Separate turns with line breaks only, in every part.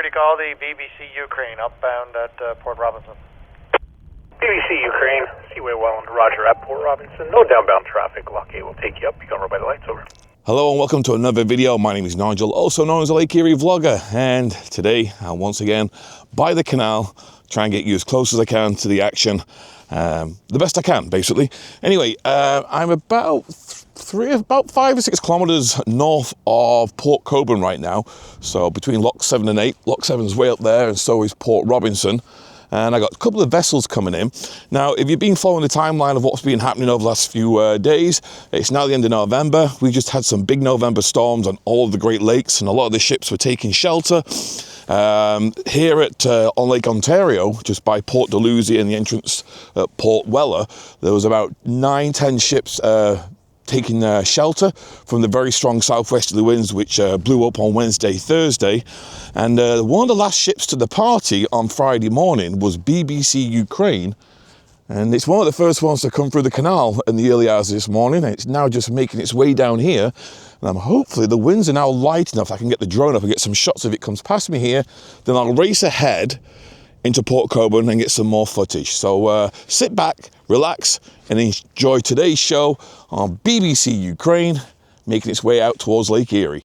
security call, the BBC Ukraine, outbound at Port Robinson.
BBC Ukraine, Seaway Welland, Roger at Port Robinson. No downbound traffic. Lock 8 will take you up. You can run by the lights, over.
Hello and welcome to another video. My name is Nigel, also known as the Lake Erie Vlogger, and today I'm once again by the canal, trying to get you as close as I can to the action, the best I can, basically. Anyway, I'm about 5 or 6 kilometers north of Port Colborne right now, so between Lock 7 and 8. Lock 7's way up there, and so is Port Robinson. And I got a couple of vessels coming in. Now, if you've been following the timeline of what's been happening over the last few days, it's now the end of November. We just had some big November storms on all of the Great Lakes, and a lot of the ships were taking shelter. Here on Lake Ontario, just by Port Dalhousie and the entrance at Port Weller, there was about 9-10 ships taking shelter from the very strong southwesterly winds which blew up on Wednesday, Thursday. And one of the last ships to the party on Friday morning was BBC Ukraine, and it's one of the first ones to come through the canal in the early hours this morning, and it's now just making its way down here. And hopefully the winds are now light enough I can get the drone up and get some shots if it comes past me here. Then I'll race ahead into Port Colborne and get some more footage. So sit back, relax, and enjoy today's show on BBC Ukraine, making its way out towards Lake Erie.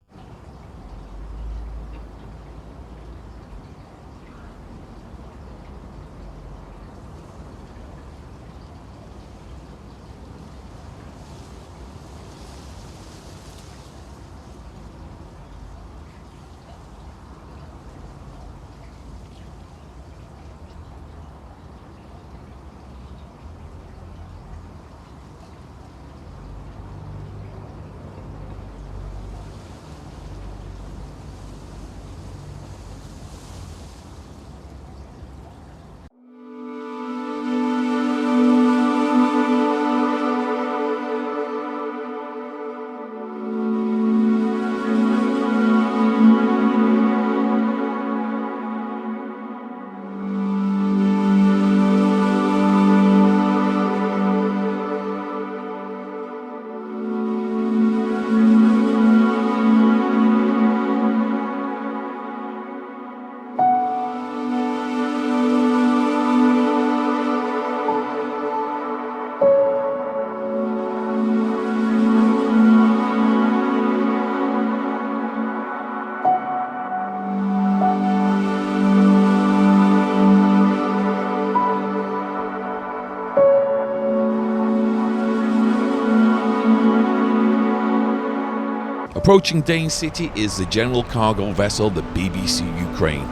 Approaching Dain City is the general cargo vessel, the BBC Ukraine,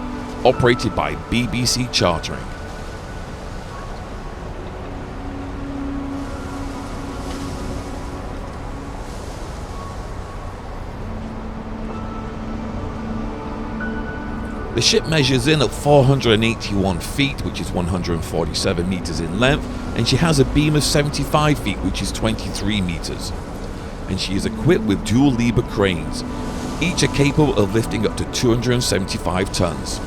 operated by BBC Chartering. The ship measures in at 481 feet, which is 147 meters in length, and she has a beam of 75 feet, which is 23 meters. And she is equipped with dual lever cranes. Each are capable of lifting up to 275 tons.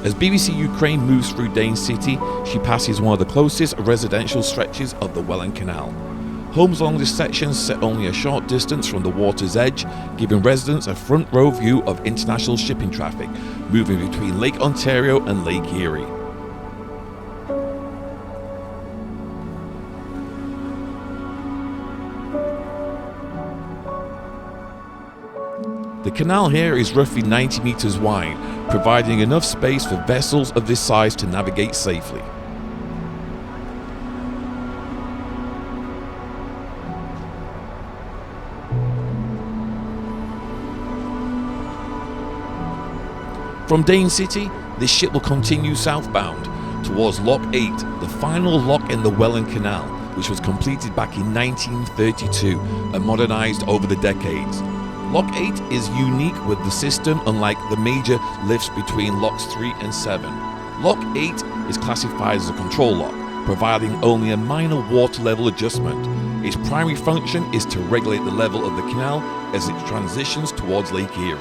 As BBC Ukraine moves through Dain City, she passes one of the closest residential stretches of the Welland Canal. Homes along this section sit only a short distance from the water's edge, giving residents a front row view of international shipping traffic moving between Lake Ontario and Lake Erie. The canal here is roughly 90 meters wide, providing enough space for vessels of this size to navigate safely. From Dain City, this ship will continue southbound towards Lock 8, the final lock in the Welland Canal, which was completed back in 1932 and modernised over the decades. Lock 8 is unique with the system, unlike the major lifts between Locks 3 and 7. Lock 8 is classified as a control lock, providing only a minor water level adjustment. Its primary function is to regulate the level of the canal as it transitions towards Lake Erie.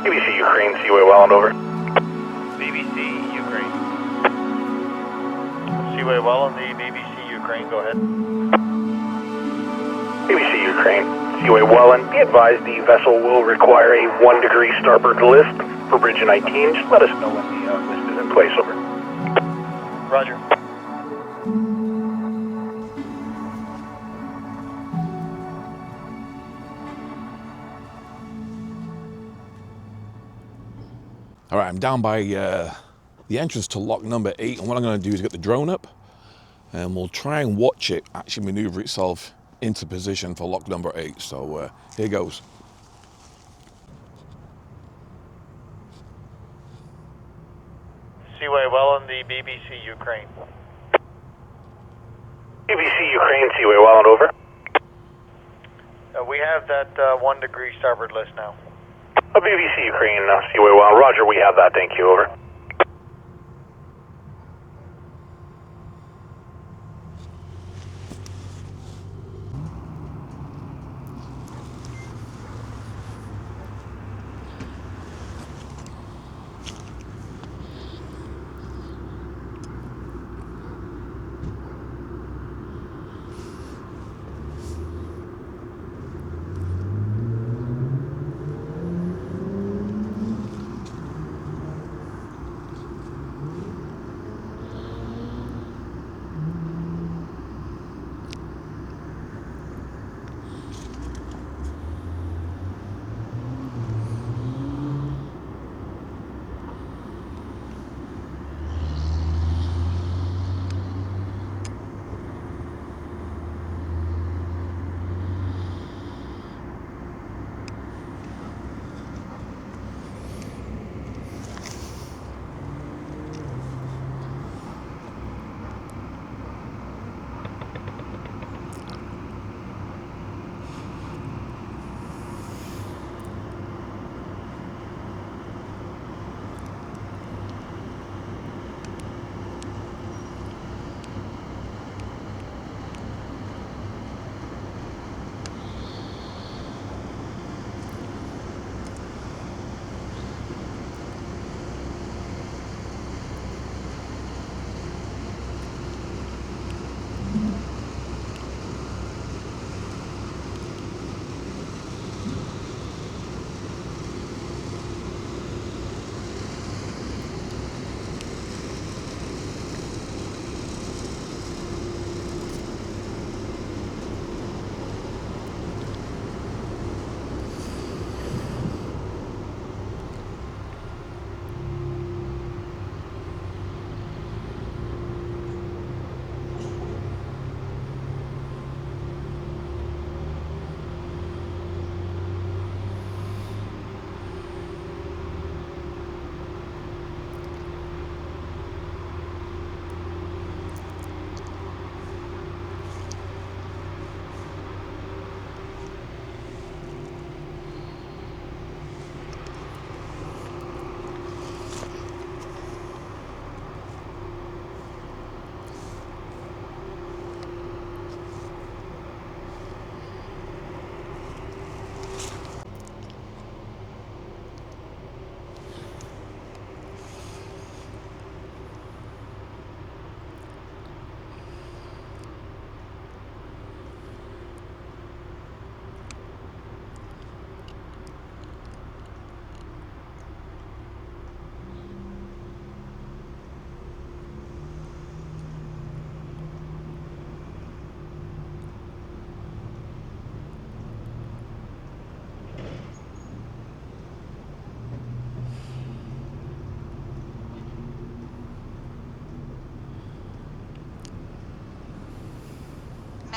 BBC Ukraine, Seaway Welland, over.
BBC Ukraine. Seaway Welland, the BBC Ukraine, go ahead.
BBC Ukraine, Seaway Welland, be advised the vessel will require a 1 degree starboard lift for bridge 19. Just let us know when the list is in place, over.
Roger.
All right, I'm down by the entrance to lock number 8, and what I'm going to do is get the drone up, and we'll try and watch it actually maneuver itself into position for lock number 8. So here goes.
Seaway Welland, the BBC Ukraine.
BBC Ukraine, Seaway Welland, over.
We have that 1 degree starboard list now.
BBC Ukraine, Seaway Welland, roger, we have that, thank you, over.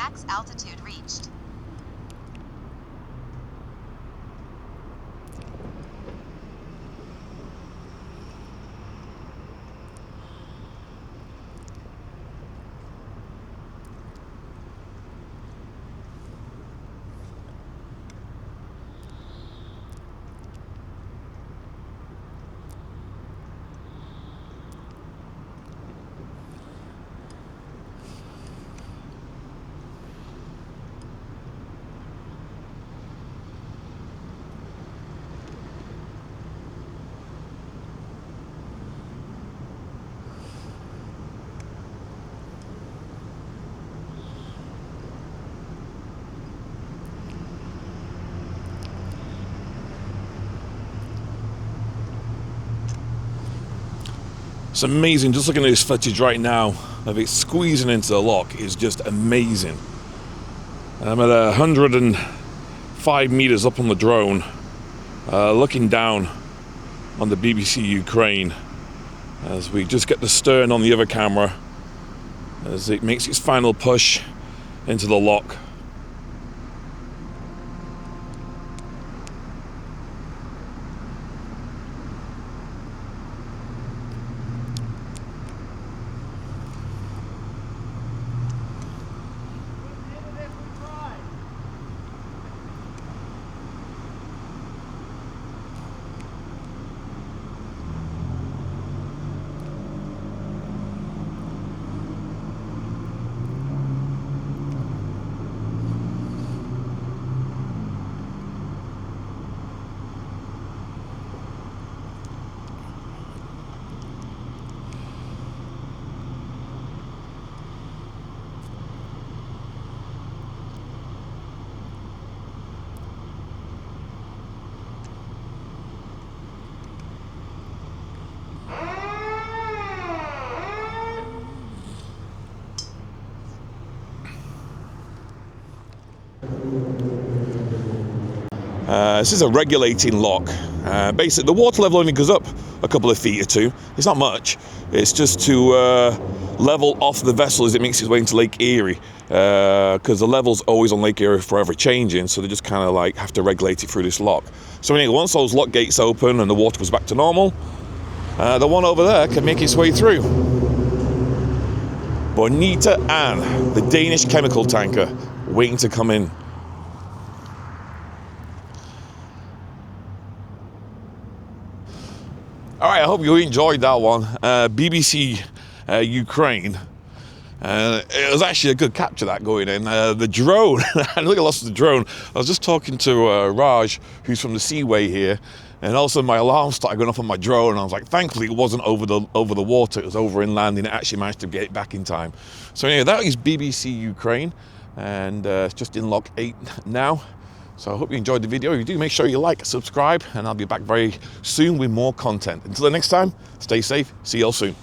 Max altitude reached.
It's amazing, just looking at this footage right now of it squeezing into the lock is just amazing. I'm at 105 meters up on the drone, looking down on the BBC Ukraine as we just get the stern on the other camera as it makes its final push into the lock. This is a regulating lock. Basically, the water level only goes up a couple of feet or two. It's not much. It's just to level off the vessel as it makes its way into Lake Erie, because the level's always on Lake Erie forever changing, so they just kind of like have to regulate it through this lock. So anyway, once those lock gates open and the water goes back to normal, the one over there can make its way through. Bonita Ann, the Danish chemical tanker, waiting to come in. All right, I hope you enjoyed that one. BBC Ukraine. It was actually a good capture, that going in. The drone, I look, I lost the drone. I was just talking to Raj, who's from the Seaway here, and also my alarm started going off on my drone, and I was like, thankfully it wasn't over the water, it was over inland, and it actually managed to get it back in time. So anyway, that is BBC Ukraine, and it's just in lock 8 now. So I hope you enjoyed the video. If you do, make sure you like, subscribe, and I'll be back very soon with more content. Until the next time, stay safe. See you all soon.